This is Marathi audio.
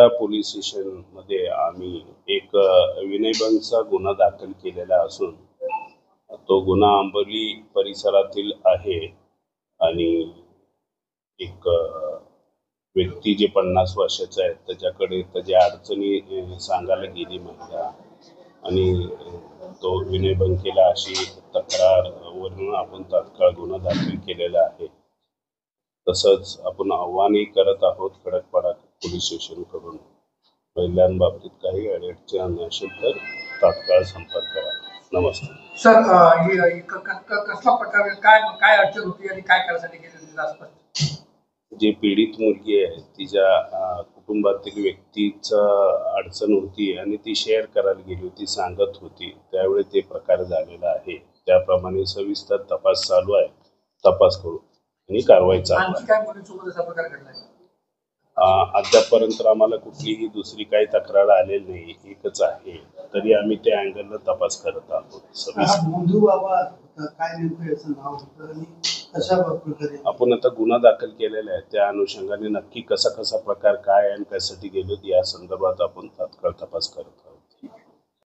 पोलीस स्टेशनमध्ये आम्ही एक विनयभंगचा गुन्हा दाखल केलेला असून तो गुन्हा आंबोली परिसरातील आहे आणि एक व्यक्ती जे 50 वर्षाचा आहे त्याच्याकडे त्याच्या अडचणी सांगायला गेली महिला आणि तो विनयभंग केला अशी तक्रारवरून आपण तात्काळ गुन्हा दाखल केलेला आहे. तसंच आपण आव्हानही करत आहोत खडकपाडा पोलीस स्टेशनकडून महिलांबाबतीत काही अडचण असेल तर तात्काळ संपर्क करा. नमस्कार सर. कसला प्रकार काय काय अडचण होती आणि काय करायसाठी गेली? जी पीडित मुलगी आहे तिच्या कुटुंबातील व्यक्तीचा अडचण होती आणि ती शेअर करायला गेली होती, सांगत होती, त्यावेळी ते प्रकार झालेला आहे. त्याप्रमाणे सविस्तर तपास चालू आहे. तपास करू आणि कारवाई चालू आहे. अद्यापर्यंत आम्हाला कुठलीही दुसरी काही तक्रार आलेली नाही, एकच आहे. तरी आम्ही त्या अँगलला तपास करत आहोत. आपण आता गुन्हा दाखल केलेला आहे, त्या अनुषंगाने नक्की कसा प्रकार काय आणि कशासाठी गेलो या संदर्भात आपण तात्काळ तपास करत आहोत.